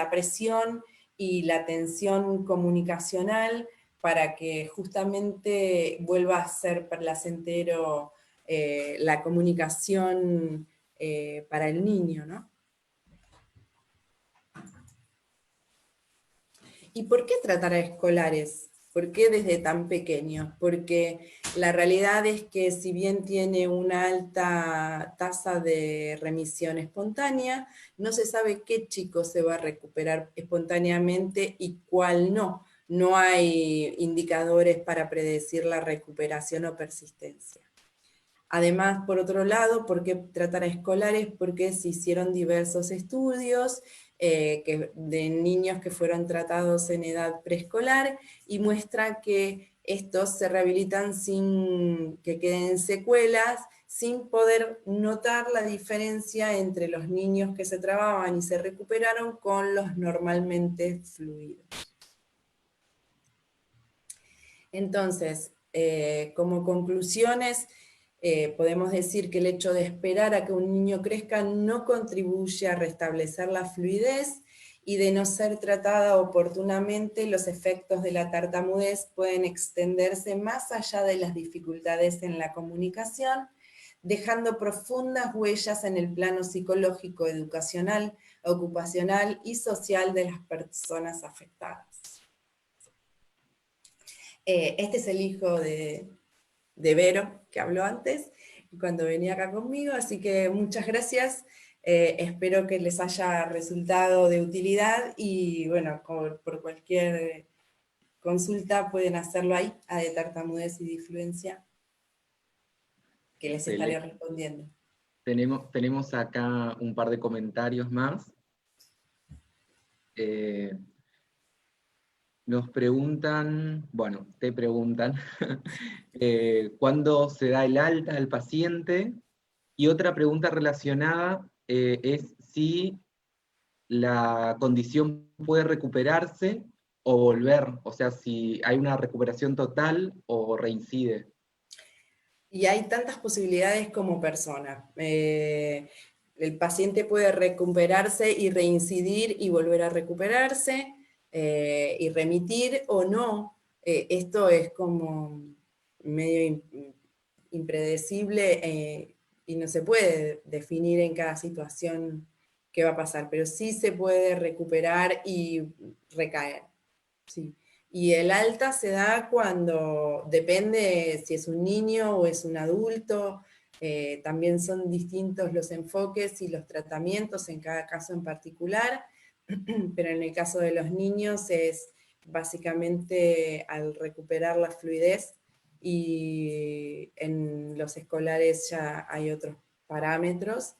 presión y la tensión comunicacional para que justamente vuelva a ser placentero la comunicación para el niño, ¿no? ¿Y por qué tratar a escolares? ¿Por qué desde tan pequeño? Porque la realidad es que si bien tiene una alta tasa de remisión espontánea, no se sabe qué chico se va a recuperar espontáneamente y cuál no. No hay indicadores para predecir la recuperación o persistencia. Además, por otro lado, ¿por qué tratar a escolares? Porque se hicieron diversos estudios de niños que fueron tratados en edad preescolar y muestra que estos se rehabilitan sin que queden secuelas, sin poder notar la diferencia entre los niños que se trababan y se recuperaron con los normalmente fluidos. Entonces, como conclusiones, podemos decir que el hecho de esperar a que un niño crezca no contribuye a restablecer la fluidez, y de no ser tratada oportunamente, los efectos de la tartamudez pueden extenderse más allá de las dificultades en la comunicación, dejando profundas huellas en el plano psicológico, educacional, ocupacional y social de las personas afectadas. Este es el hijo de Vero, que habló antes, cuando venía acá conmigo, así que muchas gracias. Espero que les haya resultado de utilidad y bueno, por cualquier consulta pueden hacerlo ahí, a de tartamudez y difluencia, que les estaré respondiendo. Tenemos acá un par de comentarios más. Nos preguntan, bueno, te preguntan, ¿cuándo se da el alta al paciente? Y otra pregunta relacionada es si la condición puede recuperarse o volver, o sea, si hay una recuperación total o reincide. Y hay tantas posibilidades como persona. El paciente puede recuperarse y reincidir y volver a recuperarse, y remitir o no. Esto es como medio impredecible, y no se puede definir en cada situación qué va a pasar, pero sí se puede recuperar y recaer. Sí. Y el alta se da cuando, depende si es un niño o es un adulto, también son distintos los enfoques y los tratamientos en cada caso en particular, pero en el caso de los niños es básicamente al recuperar la fluidez, y en los escolares ya hay otros parámetros,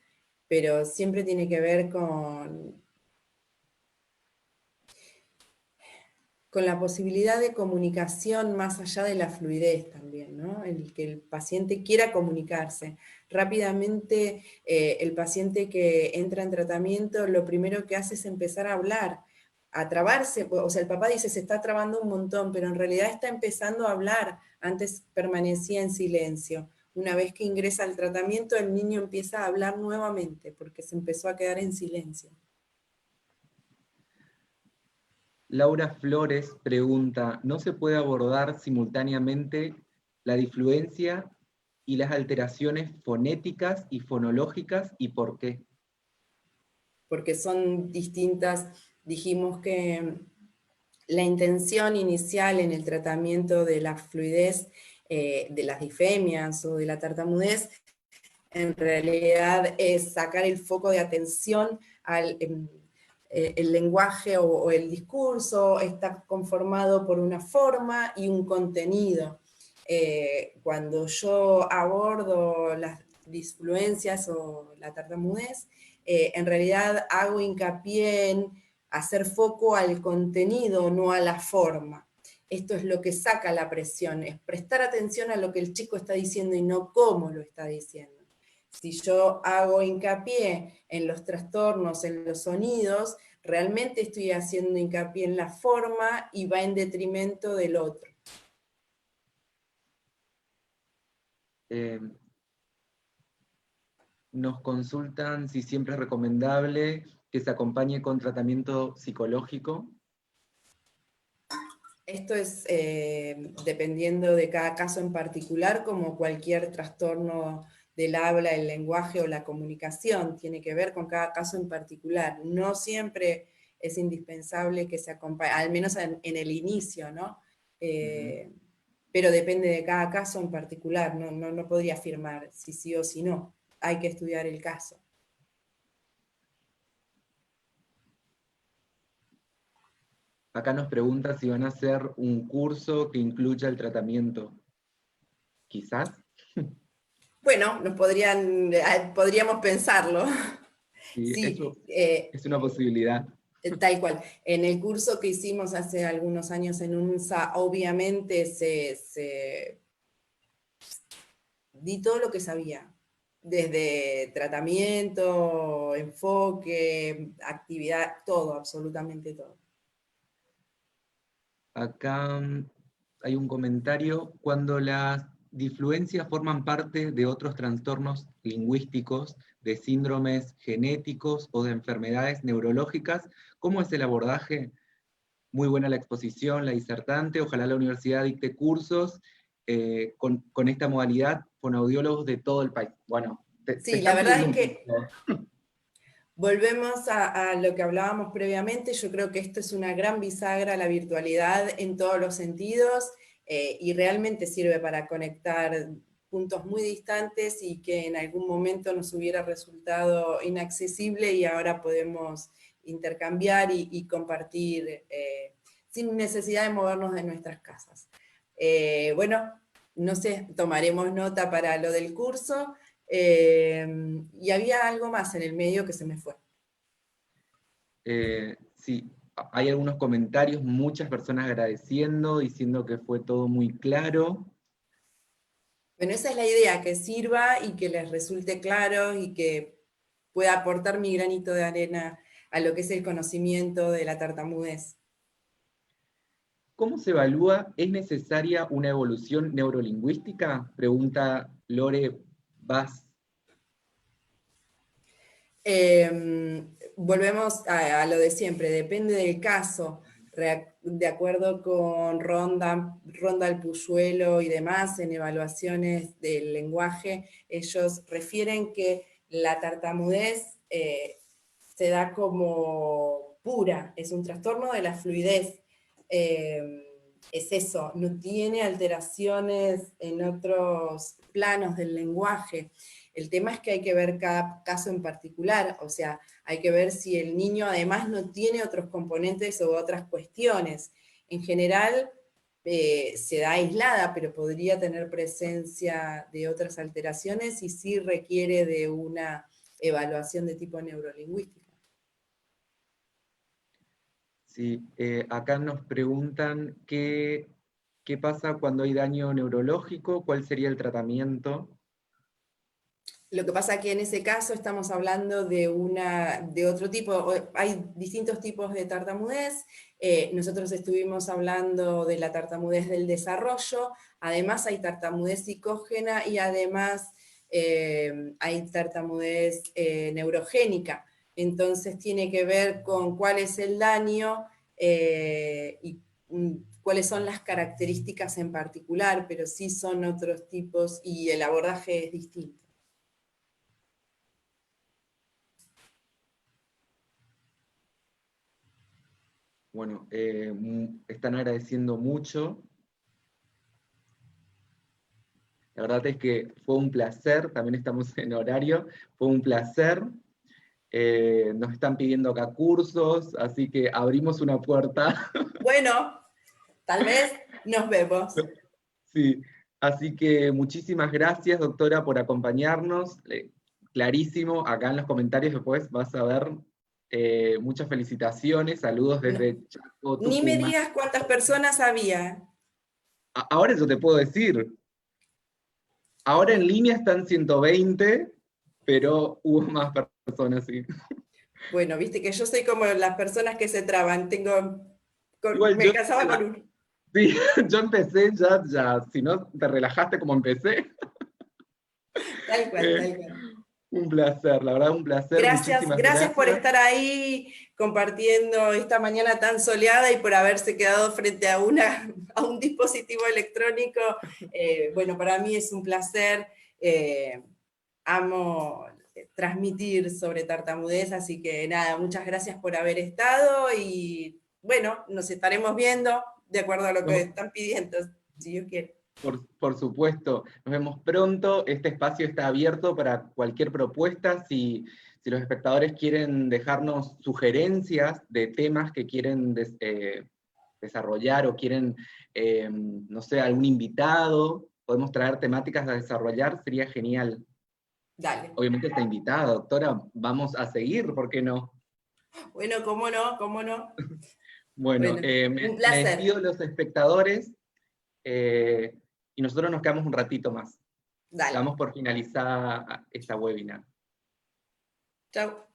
pero siempre tiene que ver con la posibilidad de comunicación más allá de la fluidez también, ¿no? El que el paciente quiera comunicarse. Rápidamente, el paciente que entra en tratamiento, lo primero que hace es empezar a hablar, a trabarse, o sea, el papá dice, se está trabando un montón, pero en realidad está empezando a hablar, antes permanecía en silencio. Una vez que ingresa al tratamiento, el niño empieza a hablar nuevamente, porque se empezó a quedar en silencio. Laura Flores pregunta, ¿no se puede abordar simultáneamente la difluencia y las alteraciones fonéticas y fonológicas, y por qué? Porque son distintas. Dijimos que la intención inicial en el tratamiento de la fluidez, de las difemias o de la tartamudez, en realidad es sacar el foco de atención al el lenguaje o el discurso está conformado por una forma y un contenido. Cuando yo abordo las disfluencias o la tartamudez, en realidad hago hincapié en hacer foco al contenido, no a la forma. Esto es lo que saca la presión, es prestar atención a lo que el chico está diciendo y no cómo lo está diciendo. Si yo hago hincapié en los trastornos, en los sonidos, realmente estoy haciendo hincapié en la forma y va en detrimento del otro. Nos consultan si siempre es recomendable que se acompañe con tratamiento psicológico. Esto es dependiendo de cada caso en particular, como cualquier trastorno del habla, el lenguaje o la comunicación, tiene que ver con cada caso en particular. No siempre es indispensable que se acompañe, al menos en el inicio, ¿no? Pero depende de cada caso en particular, no podría afirmar si sí o si no, hay que estudiar el caso. Acá nos pregunta si van a hacer un curso que incluya el tratamiento. Quizás. Bueno, podríamos pensarlo. Sí, Sí, eso es una posibilidad. tal cual. En el curso que hicimos hace algunos años en UNSA, obviamente di todo lo que sabía, desde tratamiento, enfoque, actividad, todo, absolutamente todo. Acá hay un comentario. Cuando las disfluencias forman parte de otros trastornos lingüísticos, de síndromes genéticos o de enfermedades neurológicas, ¿cómo es el abordaje? Muy buena la exposición, la disertante. Ojalá la universidad dicte cursos con esta modalidad con audiólogos de todo el país. Bueno, te Sí, la están verdad pidiendo es un que curso. volvemos a lo que hablábamos previamente. Yo creo que esto es una gran bisagra a la virtualidad en todos los sentidos, y realmente sirve para conectar puntos muy distantes y que en algún momento nos hubiera resultado inaccesible y ahora podemos intercambiar y compartir sin necesidad de movernos de nuestras casas. Bueno, no sé, tomaremos nota para lo del curso. Y había algo más en el medio que se me fue. Sí, hay algunos comentarios, muchas personas agradeciendo, diciendo que fue todo muy claro. Bueno, esa es la idea, que sirva y que les resulte claro y que pueda aportar mi granito de arena a lo que es el conocimiento de la tartamudez. ¿Cómo se evalúa? ¿Es necesaria una evolución neurolingüística? Pregunta Lore Vaz. Volvemos a lo de siempre, depende del caso. De acuerdo con Ronda Puyuelo y demás, en evaluaciones del lenguaje, ellos refieren que la tartamudez se da como pura, es un trastorno de la fluidez. Es eso, no tiene alteraciones en otros planos del lenguaje. El tema es que hay que ver cada caso en particular, o sea, hay que ver si el niño además no tiene otros componentes o otras cuestiones. En general se da aislada, pero podría tener presencia de otras alteraciones y sí requiere de una evaluación de tipo neurolingüística. Sí, acá nos preguntan qué pasa cuando hay daño neurológico, cuál sería el tratamiento. Lo que pasa que en ese caso estamos hablando de otro tipo, hay distintos tipos de tartamudez. Nosotros estuvimos hablando de la tartamudez del desarrollo, además hay tartamudez psicógena y además hay tartamudez neurogénica. Entonces tiene que ver con cuál es el daño y cuáles son las características en particular, pero sí son otros tipos y el abordaje es distinto. Bueno, están agradeciendo mucho. La verdad es que fue un placer, también estamos en horario, fue un placer. Nos están pidiendo acá cursos, así que abrimos una puerta. Bueno, tal vez nos vemos. Sí, así que muchísimas gracias, doctora, por acompañarnos. Clarísimo, acá en los comentarios después vas a ver muchas felicitaciones, saludos No, desde Chaco, ni me Tucumán. digas cuántas personas había. Ahora yo te puedo decir, ahora en línea están 120, pero hubo más personas, sí. Bueno, viste que yo soy como las personas que se traban. Igual Me yo, casaba con uno. sí, yo empecé ya, si no te relajaste como empecé. Tal cual, Eh, tal cual. un placer, la verdad un placer, Gracias, muchísimas gracias por gracias. estar ahí compartiendo esta mañana tan soleada y por haberse quedado frente a un dispositivo electrónico. Bueno, para mí es un placer. Amo transmitir sobre tartamudez, así que nada, muchas gracias por haber estado y bueno, nos estaremos viendo. de acuerdo a lo que No. están pidiendo, si Dios quiere. Por supuesto, nos vemos pronto. Este espacio está abierto para cualquier propuesta. Si los espectadores quieren dejarnos sugerencias de temas que quieren desarrollar o quieren, no sé, algún invitado, podemos traer temáticas a desarrollar, sería genial. Dale. Obviamente está invitada, doctora, vamos a seguir, ¿por qué no? Bueno, cómo no, cómo no. Bueno, Bueno, me un placer. despido de los espectadores, y nosotros nos quedamos un ratito más. Dale. Damos por finalizada esta webinar. Chao.